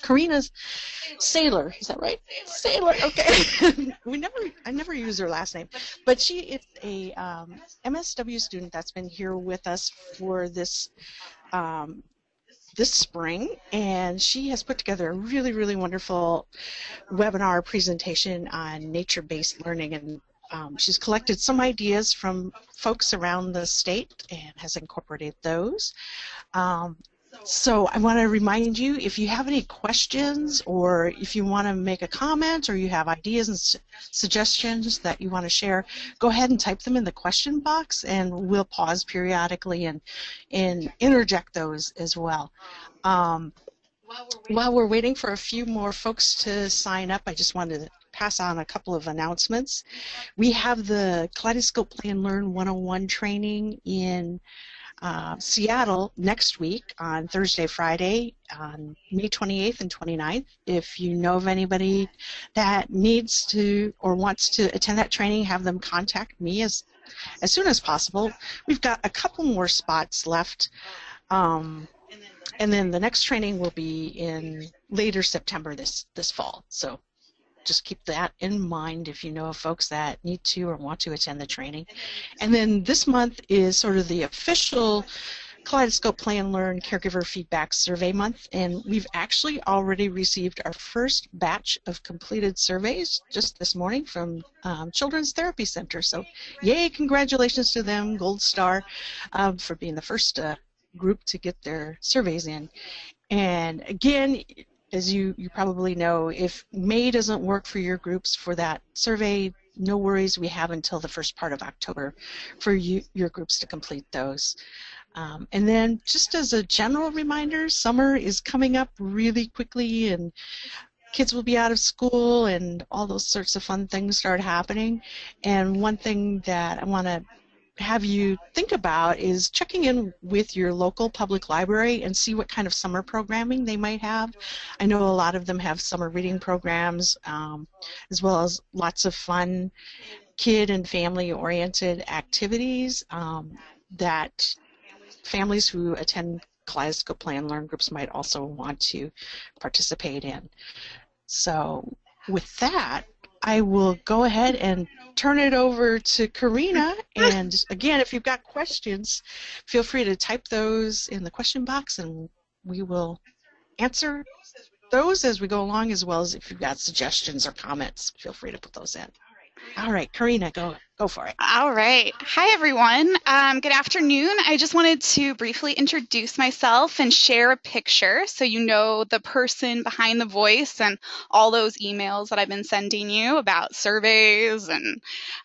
Karina's Sailor, is that right? Sailor, okay. I never use her last name, but she is a MSW student that's been here with us for um, this spring, and she has put together a really, really wonderful webinar presentation on nature-based learning, and she's collected some ideas from folks around the state and has incorporated those. Um, so I want to remind you, if you have any questions or if you want to make a comment or you have ideas and suggestions that you want to share, go ahead and type them in the question box, and we'll pause periodically and interject those as well. While we're waiting for a few more folks to sign up, I just wanted to pass on a couple of announcements. We have the Kaleidoscope Play and Learn 101 training in Seattle next week on Thursday, Friday, on May 28th and 29th. If you know of anybody that needs to or wants to attend that training, have them contact me as soon as possible. We've got a couple more spots left. And then the next training will be in later September this fall. So just keep that in mind if you know of folks that need to or want to attend the training. And then this month is sort of the official Kaleidoscope Play and Learn Caregiver Feedback Survey month, and we've actually already received our first batch of completed surveys just this morning from Children's Therapy Center. So yay, congratulations to them, gold star, for being the first group to get their surveys in. And again, as you probably know, if May doesn't work for your groups for that survey, no worries. We have until the first part of October for your groups to complete those. And then just as a general reminder, summer is coming up really quickly, and kids will be out of school and all those sorts of fun things start happening. And one thing that I want to have you think about is checking in with your local public library and see what kind of summer programming they might have. I know a lot of them have summer reading programs, as well as lots of fun kid and family-oriented activities that families who attend Kaleidoscope Play and Learn groups might also want to participate in. So with that, I will go ahead and turn it over to Karina, and again, if you've got questions, feel free to type those in the question box and we will answer those as we go along, as well as if you've got suggestions or comments, feel free to put those in. All right, Karina, go for it. All right. Hi, everyone. Good afternoon. I just wanted to briefly introduce myself and share a picture so you know the person behind the voice and all those emails that I've been sending you about surveys and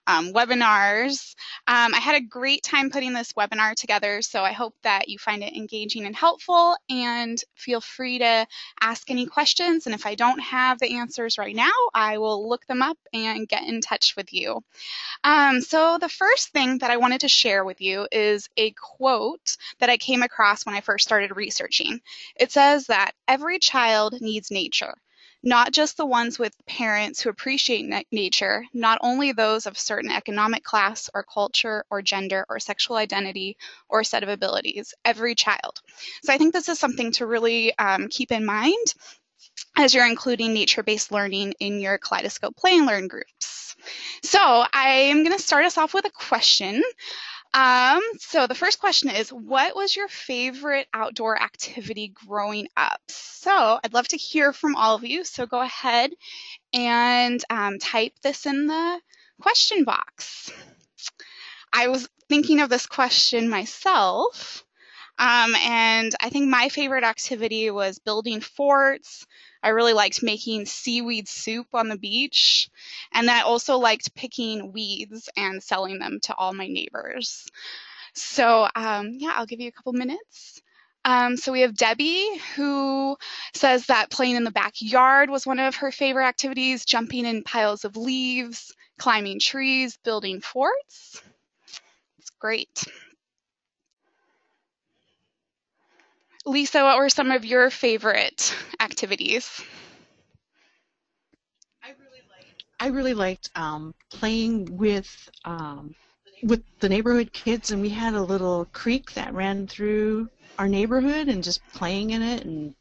webinars. I had a great time putting this webinar together, so I hope that you find it engaging and helpful, and feel free to ask any questions, and if I don't have the answers right now, I will look them up and get in touch with you. So the first thing that I wanted to share with you is a quote that I came across when I first started researching. It says that every child needs nature, not just the ones with parents who appreciate nature, not only those of certain economic class or culture or gender or sexual identity or set of abilities, every child. So I think this is something to really keep in mind as you're including nature-based learning in your Kaleidoscope Play and Learn groups. So I am going to start us off with a question. So the first question is, what was your favorite outdoor activity growing up? So I'd love to hear from all of you, so go ahead and type this in the question box. I was thinking of this question myself, and I think my favorite activity was building forts. I really liked making seaweed soup on the beach, and then I also liked picking weeds and selling them to all my neighbors. So yeah, I'll give you a couple minutes. So we have Debbie, who says that playing in the backyard was one of her favorite activities, jumping in piles of leaves, climbing trees, building forts. It's great. Lisa, what were some of your favorite activities? I really liked playing with the neighborhood kids, and we had a little creek that ran through our neighborhood, and just playing in it and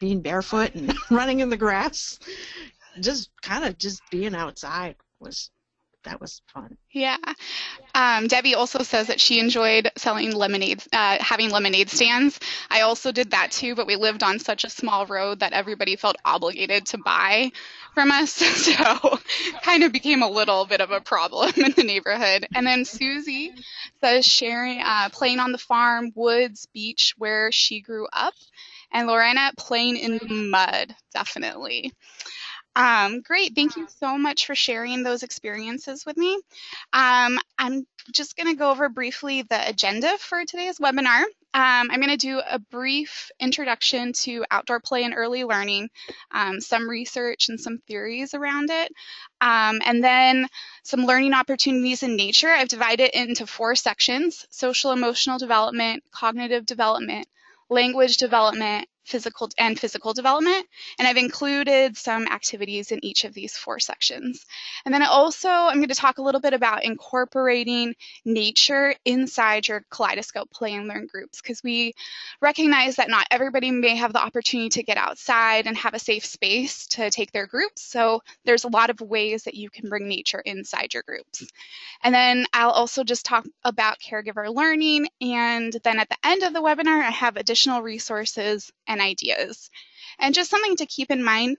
being barefoot and running in the grass. Just kind of just being outside was fun. Yeah. Debbie also says that she enjoyed selling lemonade, having lemonade stands. I also did that too, but we lived on such a small road that everybody felt obligated to buy from us. So kind of became a little bit of a problem in the neighborhood. And then Susie says sharing, playing on the farm, woods, beach where she grew up. And Lorena playing in the mud, definitely. Great. Thank you so much for sharing those experiences with me. I'm just going to go over briefly the agenda for today's webinar. I'm going to do a brief introduction to outdoor play and early learning, some research and some theories around it, and then some learning opportunities in nature. I've divided it into 4 sections: social emotional development, cognitive development, language development, physical development, and I've included some activities in each of these 4 sections. And then I'm going to talk a little bit about incorporating nature inside your Kaleidoscope play and learn groups, because we recognize that not everybody may have the opportunity to get outside and have a safe space to take their groups. So there's a lot of ways that you can bring nature inside your groups. And then I'll also just talk about caregiver learning, and then at the end of the webinar, I have additional resources and ideas. And just something to keep in mind,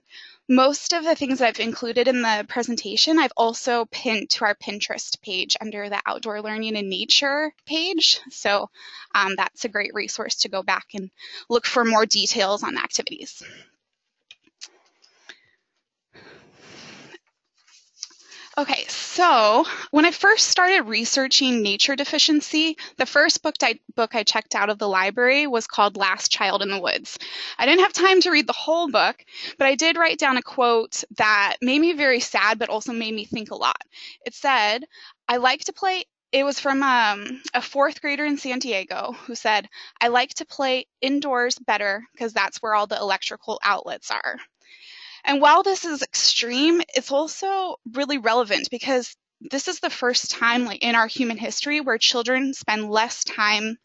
most of the things that I've included in the presentation, I've also pinned to our Pinterest page under the Outdoor Learning and Nature page. So that's a great resource to go back and look for more details on the activities. Okay, so when I first started researching nature deficiency, the first book I checked out of the library was called Last Child in the Woods. I didn't have time to read the whole book, but I did write down a quote that made me very sad, but also made me think a lot. It said, I like to play. It was from a 4th grader in San Diego who said, I like to play indoors better because that's where all the electrical outlets are. And while this is extreme, it's also really relevant because this is the first time in our human history where children spend less time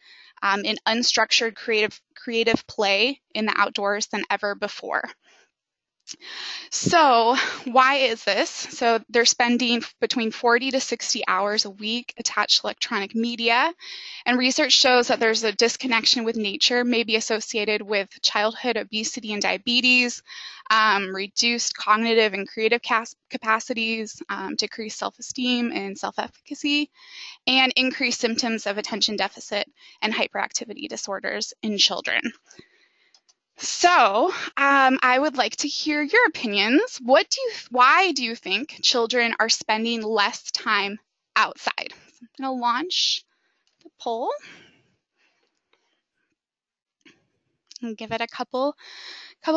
in unstructured creative play in the outdoors than ever before. So why is this? So they're spending between 40 to 60 hours a week attached to electronic media, and research shows that there's a disconnection with nature may be associated with childhood obesity and diabetes, reduced cognitive and creative capacities, decreased self-esteem and self-efficacy, and increased symptoms of attention deficit and hyperactivity disorders in children. So I would like to hear your opinions. Why do you think children are spending less time outside? I'm going to launch the poll and give it a couple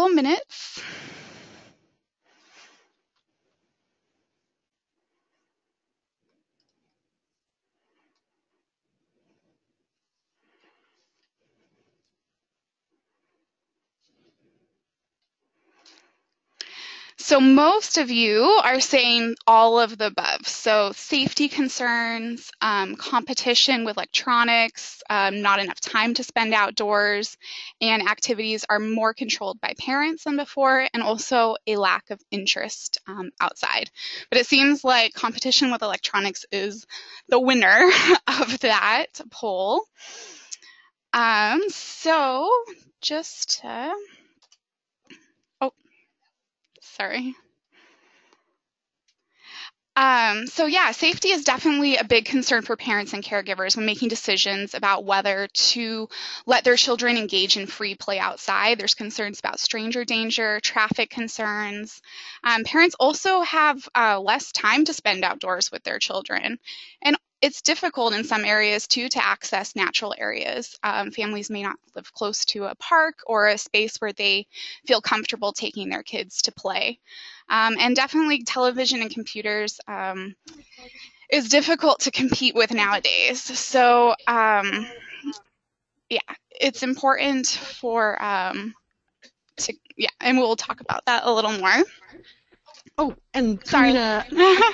minutes. So most of you are saying all of the above. So safety concerns, competition with electronics, not enough time to spend outdoors, and activities are more controlled by parents than before, and also a lack of interest outside. But it seems like competition with electronics is the winner of that poll. So just sorry. So yeah, safety is definitely a big concern for parents and caregivers when making decisions about whether to let their children engage in free play outside. There's concerns about stranger danger, traffic concerns. Parents also have less time to spend outdoors with their children. And it's difficult in some areas too to access natural areas. Families may not live close to a park or a space where they feel comfortable taking their kids to play. And definitely television and computers is difficult to compete with nowadays. So yeah, it's important for, and we'll talk about that a little more. Oh, and Sorry. Karina,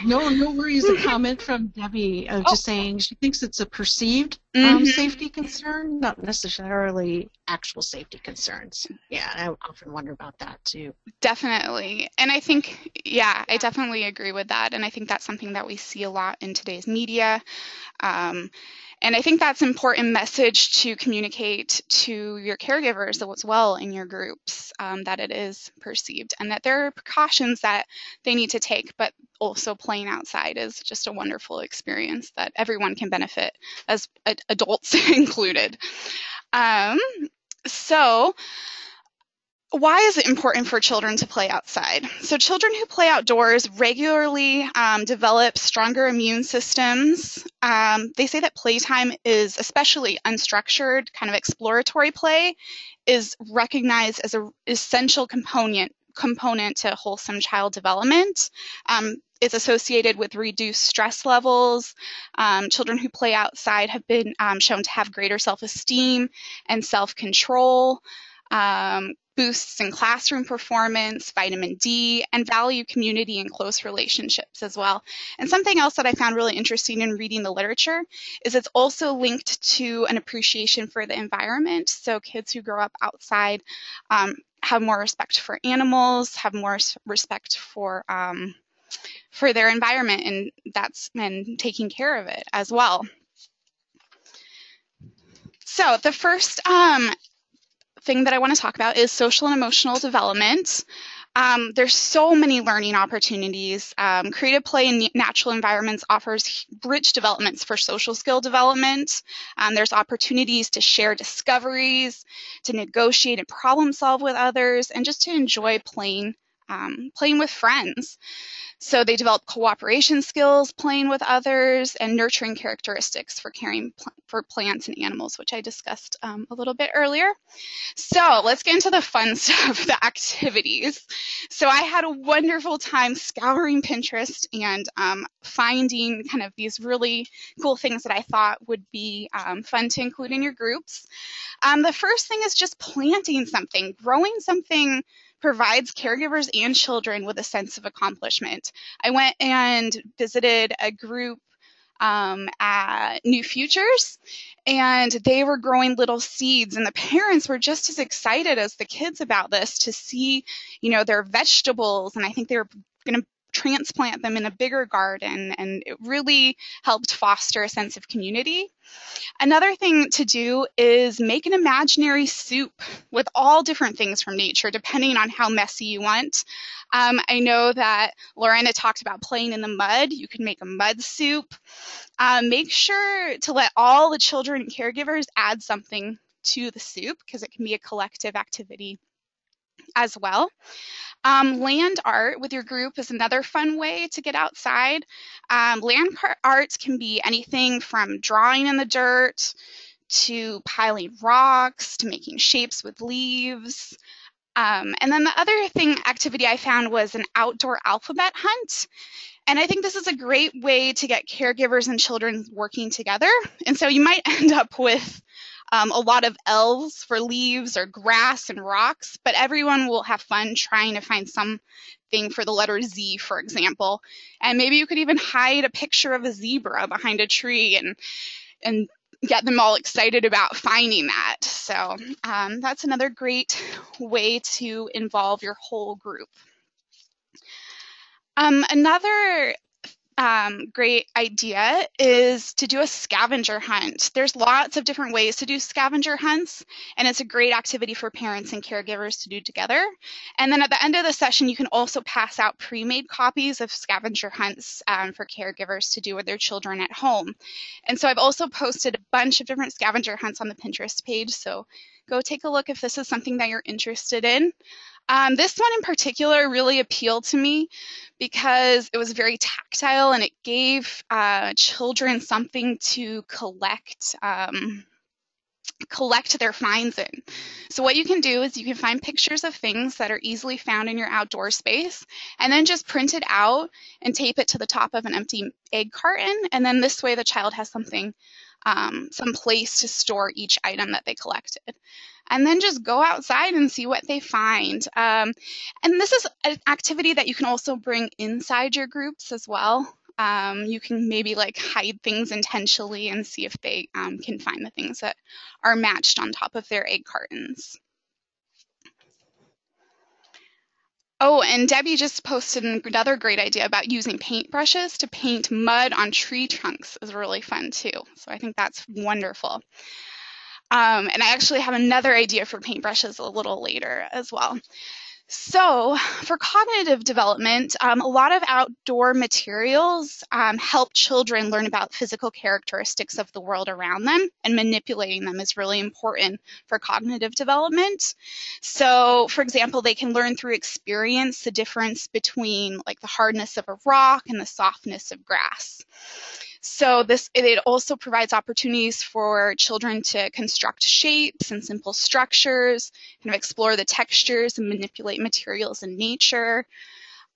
no worries. A comment from Debbie just saying she thinks it's a perceived safety concern, not necessarily actual safety concerns. Yeah, I often wonder about that too. Definitely. And I think, I definitely agree with that. And I think that's something that we see a lot in today's media. And I think that's an important message to communicate to your caregivers as well in your groups, that it is perceived and that there are precautions that they need to take, but also playing outside is just a wonderful experience that everyone can benefit, as adults included. So why is it important for children to play outside? So children who play outdoors regularly develop stronger immune systems. They say that playtime is, especially unstructured, kind of exploratory play, is recognized as an essential component to wholesome child development. It's associated with reduced stress levels. Children who play outside have been shown to have greater self-esteem and self-control. Boosts in classroom performance, vitamin D, and value community and close relationships as well. And something else that I found really interesting in reading the literature is it's also linked to an appreciation for the environment. So kids who grow up outside have more respect for animals, have more respect for their environment, and taking care of it as well. So the first thing that I want to talk about is social and emotional development. There's so many learning opportunities. Creative play in natural environments offers rich developments for social skill development. There's opportunities to share discoveries, to negotiate and problem solve with others, and just to enjoy playing with friends. So they develop cooperation skills, playing with others, and nurturing characteristics for caring for plants and animals, which I discussed a little bit earlier. So let's get into the fun stuff, the activities. So I had a wonderful time scouring Pinterest and finding kind of these really cool things that I thought would be fun to include in your groups. The first thing is just planting something. Growing something provides caregivers and children with a sense of accomplishment. I went and visited a group at New Futures, and they were growing little seeds, and the parents were just as excited as the kids about this to see, their vegetables, and I think they were going to transplant them in a bigger garden, and it really helped foster a sense of community. Another thing to do is make an imaginary soup with all different things from nature, depending on how messy you want. I know that Lorena talked about playing in the mud. You can make a mud soup. Make sure to let all the children and caregivers add something to the soup, because it can be a collective activity as well. Land art with your group is another fun way to get outside. Land art can be anything from drawing in the dirt to piling rocks to making shapes with leaves. And then the other activity I found was an outdoor alphabet hunt. And I think this is a great way to get caregivers and children working together. And so you might end up with a lot of L's for leaves or grass and rocks, but everyone will have fun trying to find something for the letter Z, for example. And maybe you could even hide a picture of a zebra behind a tree and get them all excited about finding that. So that's another great way to involve your whole group. Another great idea is to do a scavenger hunt. There's lots of different ways to do scavenger hunts, and it's a great activity for parents and caregivers to do together. And then at the end of the session, you can also pass out pre-made copies of scavenger hunts for caregivers to do with their children at home. And so I've also posted a bunch of different scavenger hunts on the Pinterest page, so go take a look if this is something that you're interested in. This one in particular really appealed to me because it was very tactile and it gave children something to collect their finds in. So what you can do is you can find pictures of things that are easily found in your outdoor space, and then just print it out and tape it to the top of an empty egg carton, and then this way the child has something some place to store each item that they collected. And then just go outside and see what they find. And this is an activity that you can also bring inside your groups as well. You can maybe like hide things intentionally and see if they can find the things that are matched on top of their egg cartons. Oh, and Debbie just posted another great idea about using paintbrushes to paint mud on tree trunks is really fun too. So I think that's wonderful. And I actually have another idea for paintbrushes a little later as well. So for cognitive development, a lot of outdoor materials help children learn about physical characteristics of the world around them, and manipulating them is really important for cognitive development. So for example, they can learn through experience the difference between like the hardness of a rock and the softness of grass. So it also provides opportunities for children to construct shapes and simple structures, kind of explore the textures and manipulate materials in nature.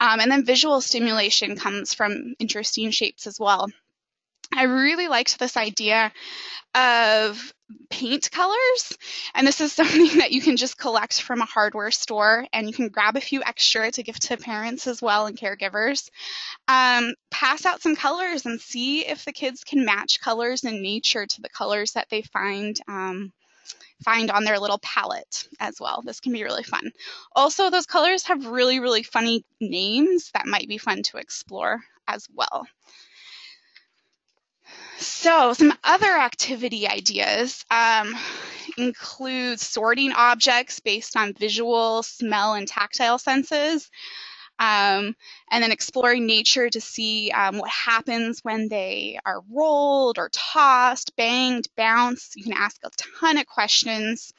And then visual stimulation comes from interesting shapes as well. I really liked this idea of paint colors, and this is something that you can just collect from a hardware store, and you can grab a few extra to give to parents as well and caregivers. Pass out some colors and see if the kids can match colors in nature to the colors that they find on their little palette as well. This can be really fun. Also, those colors have really, really funny names that might be fun to explore as well. So some other activity ideas include sorting objects based on visual, smell, and tactile senses. And then exploring nature to see what happens when they are rolled or tossed, banged, bounced. You can ask a ton of questions.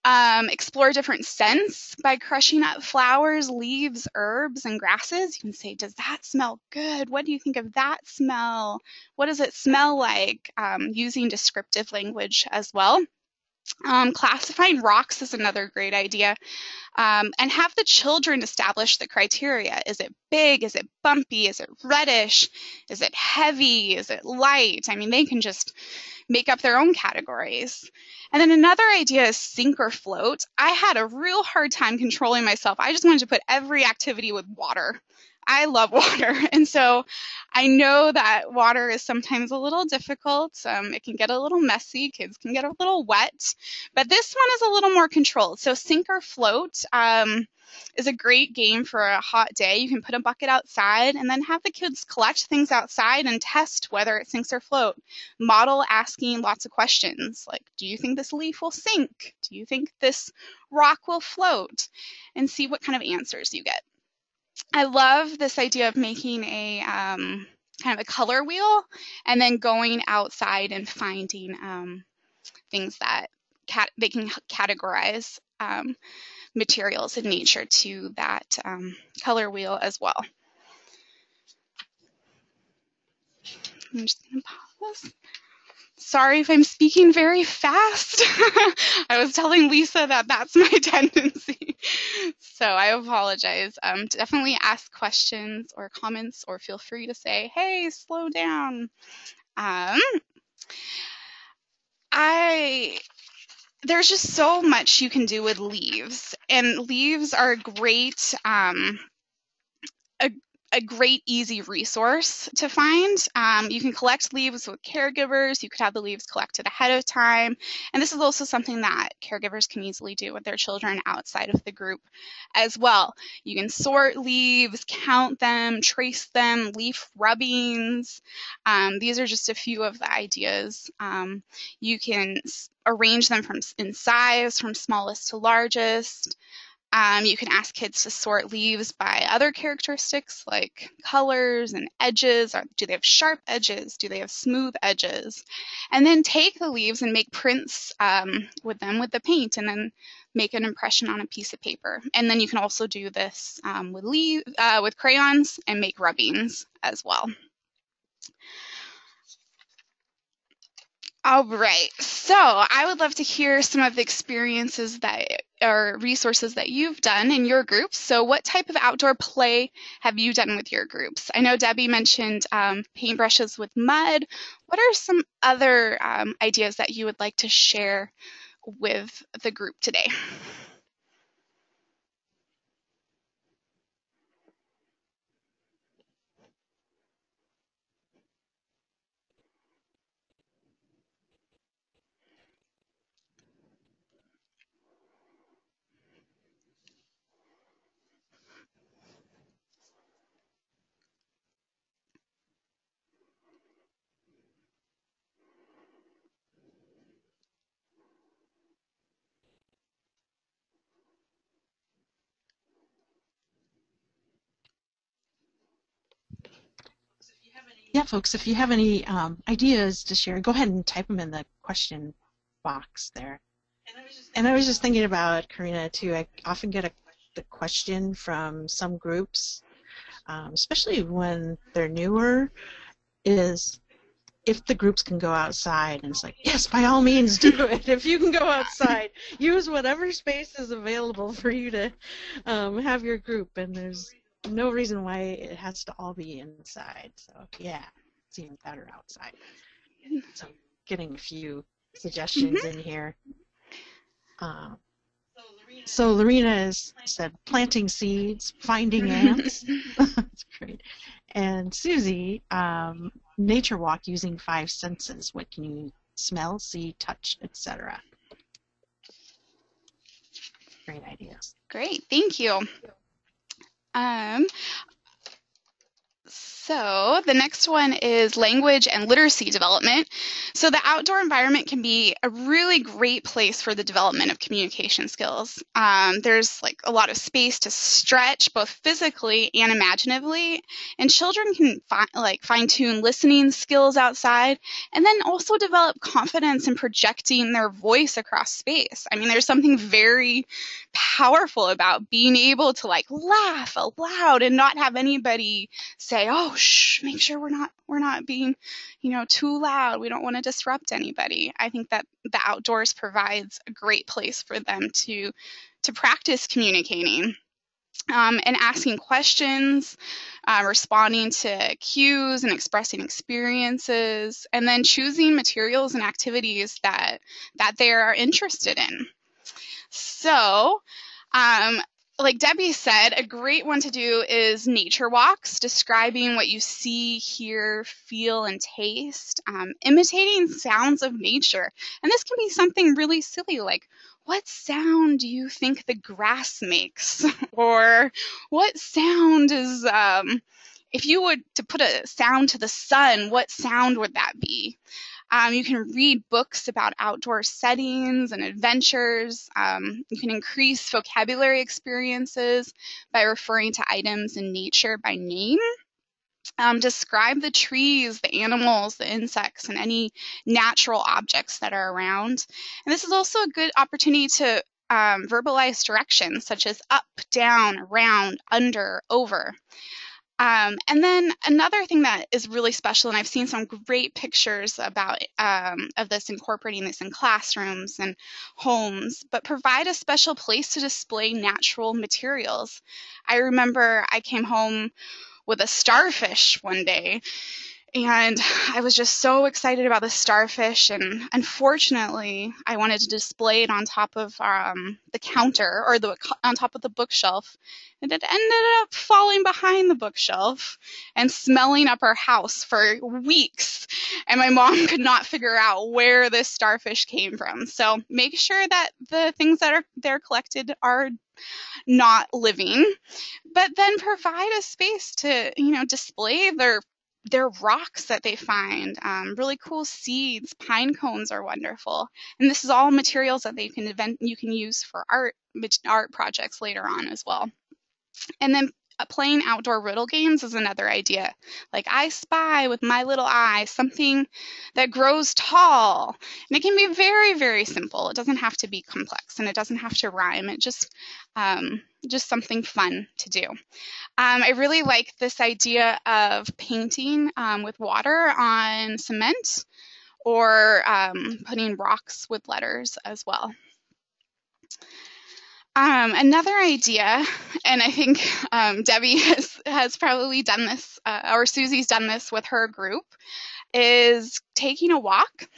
Explore different scents by crushing up flowers, leaves, herbs, and grasses. You can say, does that smell good? What do you think of that smell? What does it smell like? Using descriptive language as well. Classifying rocks is another great idea. And have the children establish the criteria. Is it big? Is it bumpy? Is it reddish? Is it heavy? Is it light? I mean, they can just make up their own categories. And then another idea is sink or float. I had a real hard time controlling myself. I just wanted to put every activity with water. I love water. And so I know that water is sometimes a little difficult. It can get a little messy. Kids can get a little wet. But this one is a little more controlled. So sink or float is a great game for a hot day. You can put a bucket outside and then have the kids collect things outside and test whether it sinks or float. Model asking lots of questions like, do you think this leaf will sink? Do you think this rock will float? And see what kind of answers you get. I love this idea of making a kind of a color wheel and then going outside and finding things that they can categorize materials in nature to that color wheel as well. I'm just going to pause. Sorry if I'm speaking very fast. I was telling Lisa that that's my tendency. So I apologize. Definitely ask questions or comments, or feel free to say, hey, slow down. There's just so much you can do with leaves, and leaves are great, a great easy resource to find. You can collect leaves with caregivers. You could have the leaves collected ahead of time. And this is also something that caregivers can easily do with their children outside of the group as well. You can sort leaves, count them, trace them, leaf rubbings. These are just a few of the ideas. You can arrange them in size from smallest to largest. You can ask kids to sort leaves by other characteristics like colors and edges. Do they have sharp edges? Do they have smooth edges? And then take the leaves and make prints with them with the paint, and then make an impression on a piece of paper. And then you can also do this with crayons and make rubbings as well. All right. So I would love to hear some of the experiences that or resources that you've done in your groups. So what type of outdoor play have you done with your groups? I know Debbie mentioned paintbrushes with mud. What are some other ideas that you would like to share with the group today? Yeah, folks, if you have any ideas to share, go ahead and type them in the question box there. And I was just thinking about, Karina, too. I often get the question from some groups, especially when they're newer, is if the groups can go outside. And it's like, yes, by all means, do it. If you can go outside, use whatever space is available for you to have your group. And there's no reason why it has to all be inside. So, yeah, it's even better outside. So, getting a few suggestions in here. So Lorena has said planting seeds, finding ants. That's great. And Susie, nature walk using 5 senses. What can you smell, see, touch, etc.? Great ideas. Great, thank you. So the next one is language and literacy development. So the outdoor environment can be a really great place for the development of communication skills. There's like a lot of space to stretch both physically and imaginatively, and children can fine-tune listening skills outside, and then also develop confidence in projecting their voice across space. I mean, there's something very powerful about being able to like laugh aloud and not have anybody say, "Oh, shh, make sure we're not being, too loud. We don't want to disrupt anybody." I think that the outdoors provides a great place for them to practice communicating. And asking questions, responding to cues, and expressing experiences, and then choosing materials and activities that they are interested in. So, like Debbie said, a great one to do is nature walks, describing what you see, hear, feel, and taste, imitating sounds of nature. And this can be something really silly like, what sound do you think the grass makes? Or what sound is, if you were to put a sound to the sun, what sound would that be? You can read books about outdoor settings and adventures. You can increase vocabulary experiences by referring to items in nature by name. Describe the trees, the animals, the insects, and any natural objects that are around. And this is also a good opportunity to verbalize directions such as up, down, around, under, over. And then another thing that is really special, and I've seen some great pictures about of this, incorporating this in classrooms and homes, but provide a special place to display natural materials. I remember I came home with a starfish one day, and I was just so excited about the starfish, and unfortunately, I wanted to display it on top of the counter, or on top of the bookshelf, and it ended up falling behind the bookshelf and smelling up our house for weeks. And my mom could not figure out where this starfish came from. So make sure that the things that are there collected are not living, but then provide a space to display their rocks that they find, really cool seeds. Pine cones are wonderful, and this is all materials that you can use for art projects later on as well. And then playing outdoor riddle games is another idea. Like, I spy with my little eye something that grows tall. And it can be very, very simple. It doesn't have to be complex, and it doesn't have to rhyme. It just something fun to do. I really like this idea of painting with water on cement, or putting rocks with letters as well. Another idea, and I think Debbie has probably done this, or Susie's done this with her group, is taking a walk.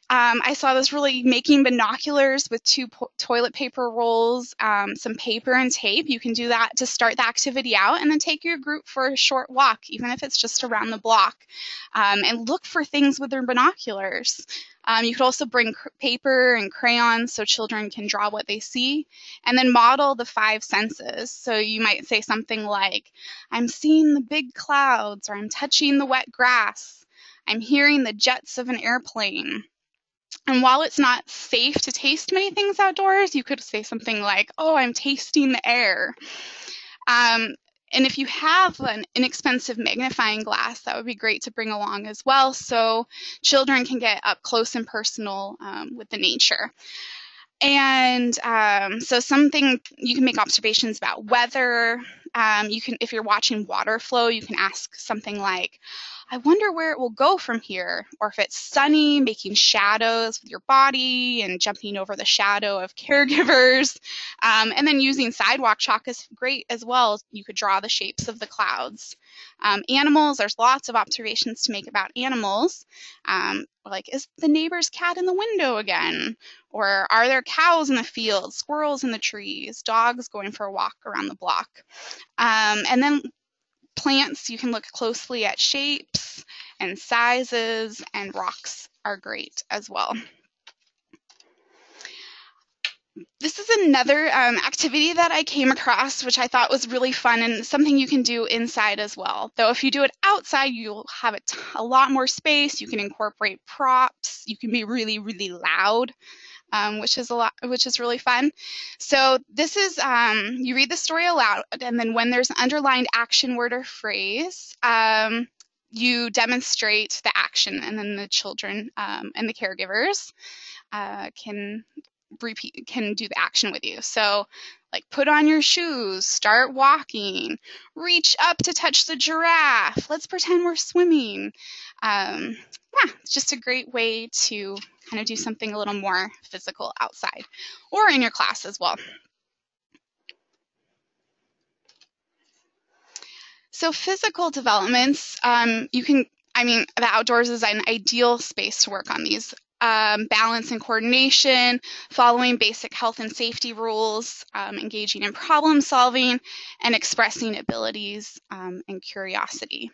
I saw this really making binoculars with 2 toilet paper rolls, some paper and tape. You can do that to start the activity out, and then take your group for a short walk, even if it's just around the block, and look for things with their binoculars. You could also bring paper and crayons so children can draw what they see, and then model the 5 senses. So you might say something like, I'm seeing the big clouds, or I'm touching the wet grass, I'm hearing the jets of an airplane. And while it's not safe to taste many things outdoors, you could say something like, oh, I'm tasting the air. And if you have an inexpensive magnifying glass, that would be great to bring along as well, so children can get up close and personal with the nature. And so something, you can make observations about weather. You can, if you're watching water flow, you can ask something like, I wonder where it will go from here. Or if it's sunny, making shadows with your body and jumping over the shadow of caregivers. And then using sidewalk chalk is great as well. You could draw the shapes of the clouds. Animals, there's lots of observations to make about animals. Like, is the neighbor's cat in the window again? Or are there cows in the field, squirrels in the trees, dogs going for a walk around the block? And then plants, you can look closely at shapes and sizes, and rocks are great as well. This is another activity that I came across, which I thought was really fun, and something you can do inside as well. Though if you do it outside, you'll have a lot more space. You can incorporate props. You can be really, really loud, which is really fun. So this is, you read the story aloud, and then when there's an underlined action word or phrase, you demonstrate the action, and then the children and the caregivers can do the action with you. So like, put on your shoes, start walking, reach up to touch the giraffe, let's pretend we're swimming. Yeah, it's just a great way to kind of do something a little more physical outside or in your class as well. So physical developments, the outdoors is an ideal space to work on these. Balance and coordination, following basic health and safety rules, engaging in problem solving, and expressing abilities and curiosity.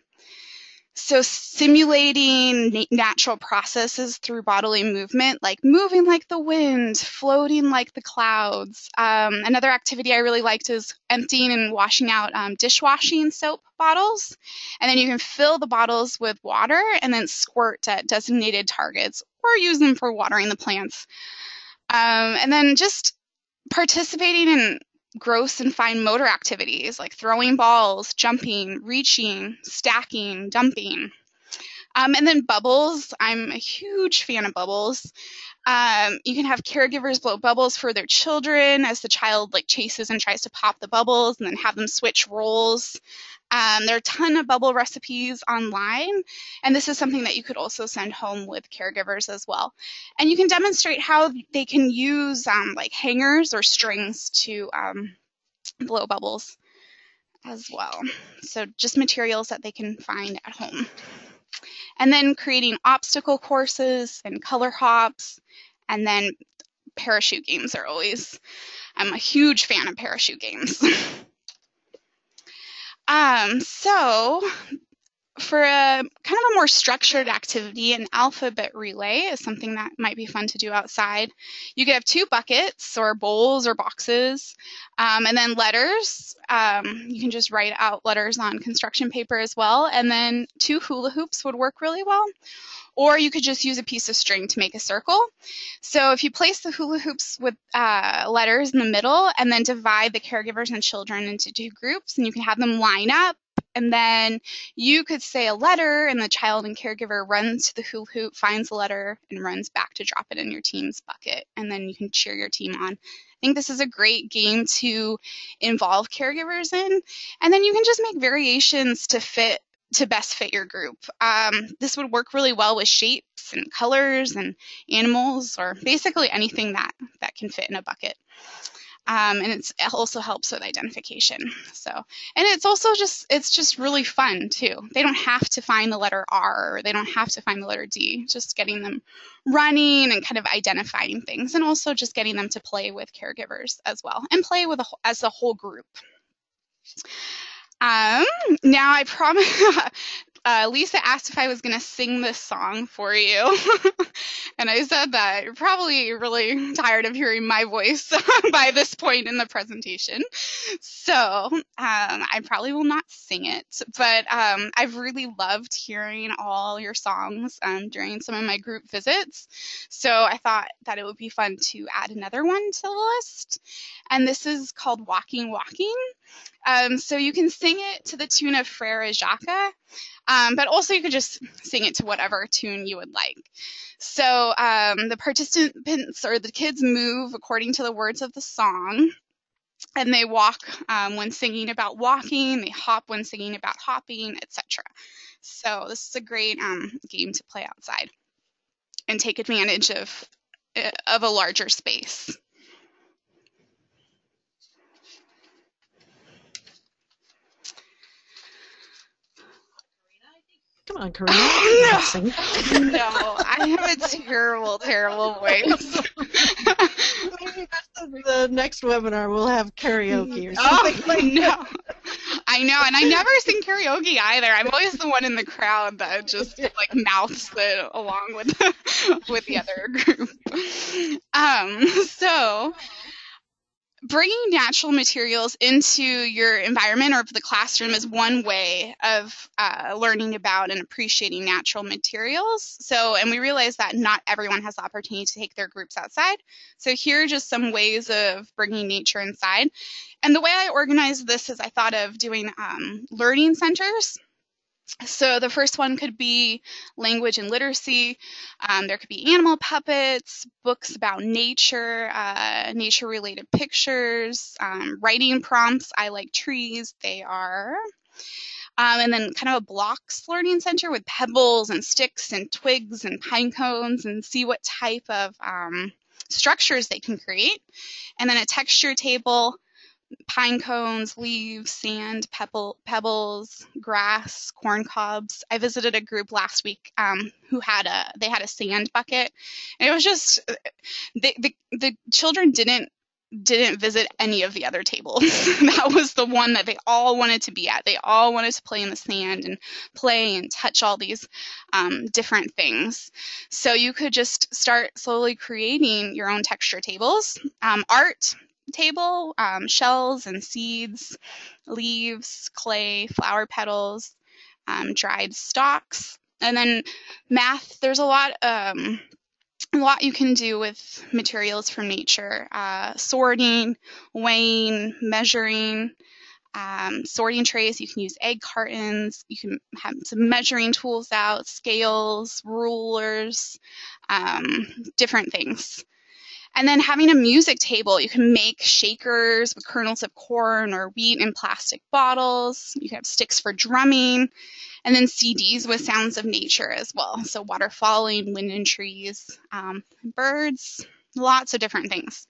So simulating natural processes through bodily movement, like moving like the wind, floating like the clouds. Another activity I really liked is emptying and washing out dishwashing soap bottles. And then you can fill the bottles with water and then squirt at designated targets or use them for watering the plants. And then just participating in gross and fine motor activities like throwing balls, jumping, reaching, stacking, dumping. And then bubbles. I'm a huge fan of bubbles. You can have caregivers blow bubbles for their children as the child chases and tries to pop the bubbles, and then have them switch roles. There are a ton of bubble recipes online, and this is something that you could also send home with caregivers as well. And you can demonstrate how they can use hangers or strings to blow bubbles as well. So just materials that they can find at home. And then creating obstacle courses and color hops, and then parachute games are always, I'm a huge fan of parachute games. So for a kind of a more structured activity, an alphabet relay is something that might be fun to do outside. You could have 2 buckets or bowls or boxes, and then letters. You can just write out letters on construction paper as well, and then 2 hula hoops would work really well. Or you could just use a piece of string to make a circle. So if you place the hula hoops with letters in the middle, and then divide the caregivers and children into 2 groups, and you can have them line up, and then you could say a letter, and the child and caregiver runs to the hula hoop, finds the letter, and runs back to drop it in your team's bucket, and then you can cheer your team on. I think this is a great game to involve caregivers in, and then you can just make variations to fit to best fit your group. This would work really well with shapes and colors and animals, or basically anything that can fit in a bucket. And it also helps with identification. So, and it's also just really fun too. They don't have to find the letter R, or they don't have to find the letter D. Just getting them running and kind of identifying things, and also just getting them to play with caregivers as well, and play with as a whole group. Now I promise. Lisa asked if I was going to sing this song for you. And I said that you're probably really tired of hearing my voice by this point in the presentation. So I probably will not sing it. But I've really loved hearing all your songs during some of my group visits. So I thought that it would be fun to add another one to the list. And this is called Walking, Walking. So you can sing it to the tune of Frere Jacques, but also you could just sing it to whatever tune you would like. So the participants, or the kids, move according to the words of the song, and they walk when singing about walking, they hop when singing about hopping, etc. So this is a great game to play outside and take advantage of a larger space. Come on, Karina. No, I have a terrible voice. Maybe the next webinar we'll have karaoke or something. No. I know, and I never sing karaoke either. I'm always the one in the crowd that just like mouths it along with the other group. So bringing natural materials into your environment or the classroom is one way of learning about and appreciating natural materials. So, and we realize that not everyone has the opportunity to take their groups outside. So here are just some ways of bringing nature inside. And the way I organized this is I thought of doing learning centers. So the first one could be language and literacy. There could be animal puppets, books about nature, nature-related pictures, writing prompts. I like trees. They are. And then kind of a blocks learning center with pebbles and sticks and twigs and pine cones, and see what type of structures they can create. And then a texture table, pine cones, leaves, sand, pebbles, grass, corn cobs. I visited a group last week who had a sand bucket, and it was just the children didn't visit any of the other tables. That was the one that they all wanted to be at. They all wanted to play in the sand and play and touch all these different things. So you could just start slowly creating your own texture tables. Art table, shells and seeds, leaves, clay, flower petals, dried stalks. And then math, there's a lot you can do with materials from nature. Sorting, weighing, measuring, sorting trays. You can use egg cartons. You can have some measuring tools out, scales, rulers, different things. And then having a music table, you can make shakers with kernels of corn or wheat in plastic bottles. You can have sticks for drumming, and then CDs with sounds of nature as well. So water falling, wind in trees, birds, lots of different things.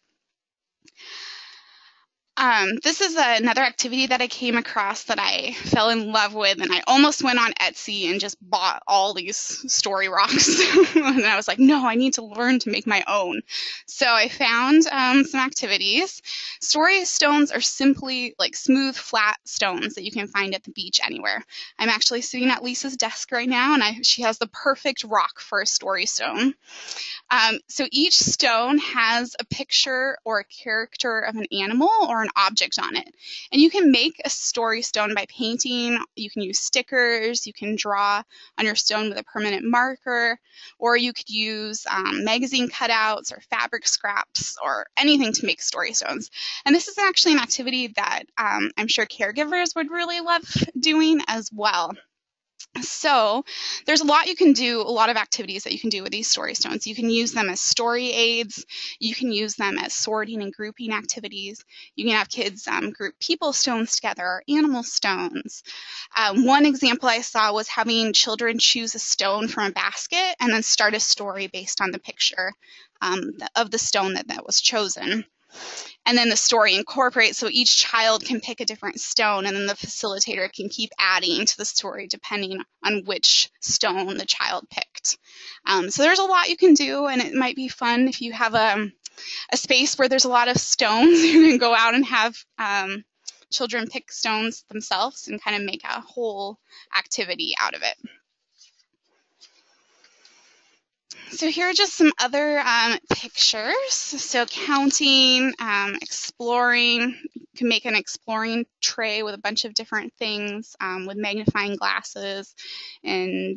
This is another activity that I came across that I fell in love with, and I almost went on Etsy and just bought all these story rocks. And I was like, no, I need to learn to make my own. So I found some activities. Story stones are simply like smooth, flat stones that you can find at the beach anywhere. I'm actually sitting at Lisa's desk right now, and she has the perfect rock for a story stone. So each stone has a picture or a character of an animal or an object on it. And you can make a story stone by painting. You can use stickers. You can draw on your stone with a permanent marker, or you could use magazine cutouts or fabric scraps or anything to make story stones. And this is actually an activity that I'm sure caregivers would really love doing as well. So there's a lot you can do, a lot of activities that you can do with these story stones. You can use them as story aids. You can use them as sorting and grouping activities. You can have kids group people stones together or animal stones. One example I saw was having children choose a stone from a basket and then start a story based on the picture of the stone that was chosen. And then the story incorporates, so each child can pick a different stone, and then the facilitator can keep adding to the story depending on which stone the child picked. So there's a lot you can do, and it might be fun if you have a space where there's a lot of stones. You can go out and have children pick stones themselves and kind of make a whole activity out of it. So here are just some other pictures. So counting, exploring. You can make an exploring tray with a bunch of different things with magnifying glasses and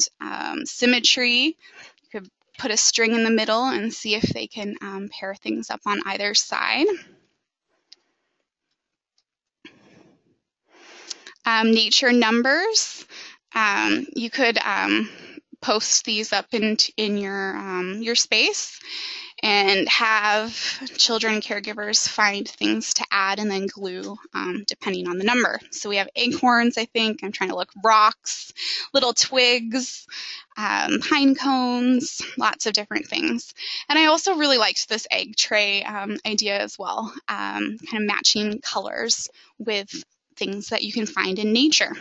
symmetry. You could put a string in the middle and see if they can pair things up on either side. Nature numbers. You could post these up in your space and have children and caregivers find things to add and then glue depending on the number. So we have acorns, I think. I'm trying to look. Rocks, little twigs, pine cones, lots of different things. And I also really liked this egg tray idea as well, kind of matching colors with things that you can find in nature.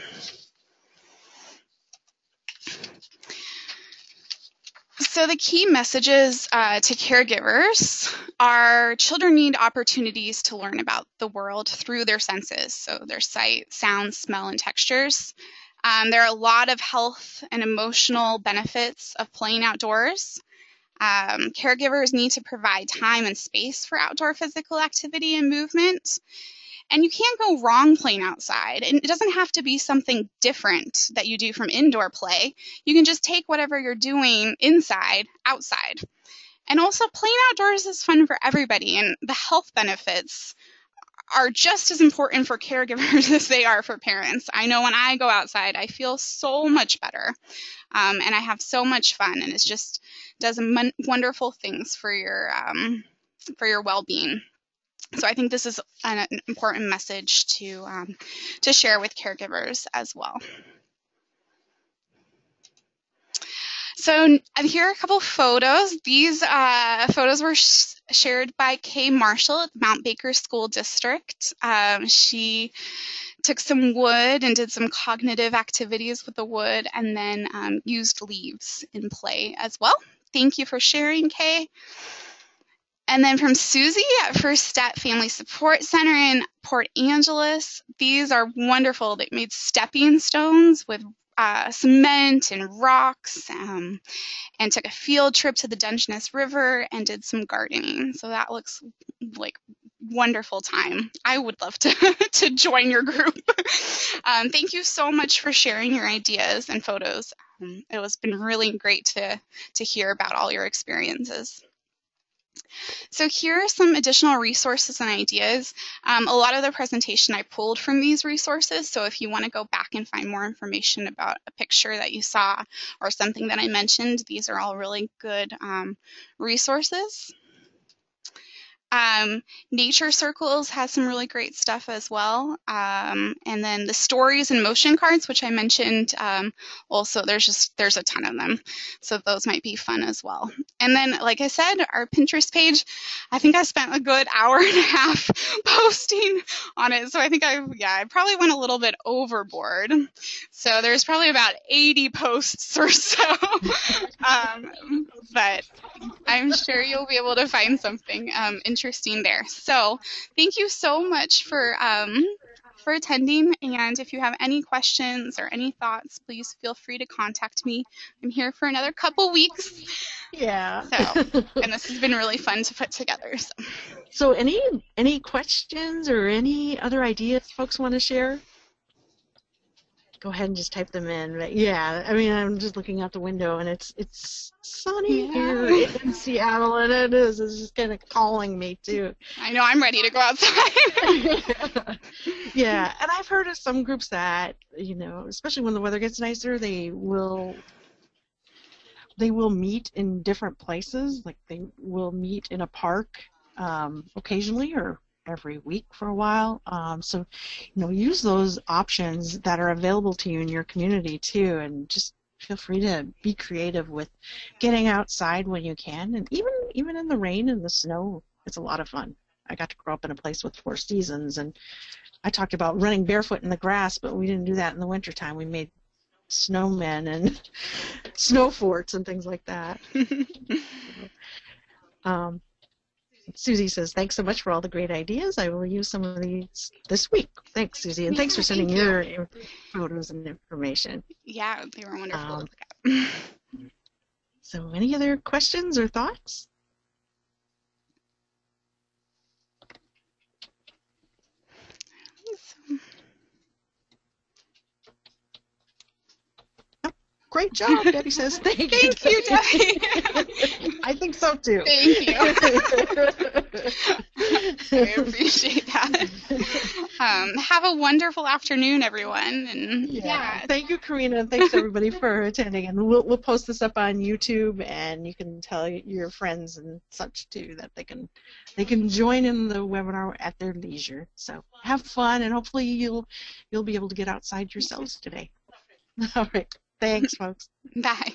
So the key messages to caregivers are children need opportunities to learn about the world through their senses, so their sight, sound, smell, and textures. There are a lot of health and emotional benefits of playing outdoors. Caregivers need to provide time and space for outdoor physical activity and movement. And you can't go wrong playing outside. And it doesn't have to be something different that you do from indoor play. You can just take whatever you're doing inside, outside. And also playing outdoors is fun for everybody. And the health benefits are just as important for caregivers as they are for parents. I know when I go outside, I feel so much better. And I have so much fun. And it just does wonderful things for your well-being. So I think this is an important message to share with caregivers as well. So here are a couple photos. These photos were shared by Kay Marshall at the Mount Baker School District. She took some wood and did some cognitive activities with the wood and then used leaves in play as well. Thank you for sharing, Kay. And then from Susie at First Step Family Support Center in Port Angeles, these are wonderful. They made stepping stones with cement and rocks and took a field trip to the Dungeness River and did some gardening. So that looks like wonderful time. I would love to join your group. Thank you so much for sharing your ideas and photos. It has been really great to hear about all your experiences. So here are some additional resources and ideas. A lot of the presentation I pulled from these resources, so if you want to go back and find more information about a picture that you saw or something that I mentioned, these are all really good resources. Nature Circles has some really great stuff as well. And then the stories and motion cards, which I mentioned, also there's a ton of them. So those might be fun as well. And then, like I said, our Pinterest page, I think I spent a good hour and a half posting on it. So I think I probably went a little bit overboard. So there's probably about 80 posts or so. But I'm sure you'll be able to find something interesting there. So thank you so much for attending. And if you have any questions or any thoughts, please feel free to contact me. I'm here for another couple weeks. Yeah. And this has been really fun to put together. So any questions or any other ideas folks want to share? go ahead and just type them in. But yeah, I mean, I'm just looking out the window, and it's sunny here in Seattle, and it's just kind of calling me too. I know, I'm ready to go outside. Yeah, and I've heard of some groups that, especially when the weather gets nicer, they will meet in different places. Like they will meet in a park occasionally, or every week for a while. So, use those options that are available to you in your community too, and just feel free to be creative with getting outside when you can, and even in the rain and the snow, it's a lot of fun. I got to grow up in a place with 4 seasons, and I talked about running barefoot in the grass, but we didn't do that in the wintertime. We made snowmen and snow forts and things like that. Susie says, thanks so much for all the great ideas. I will use some of these this week. Thanks, Susie, and thanks for sending your photos and information. Yeah, they were wonderful to look at. So any other questions or thoughts? Great job, Debbie says. Thank you, Debbie. I think so, too. Thank you. I appreciate that. Have a wonderful afternoon, everyone. And yeah. Thank you, Karina, and thanks, everybody, for attending. And we'll post this up on YouTube, and you can tell your friends and such, too, that they can join in the webinar at their leisure. So have fun, and hopefully you'll be able to get outside yourselves today. All right. Thanks, folks. Bye.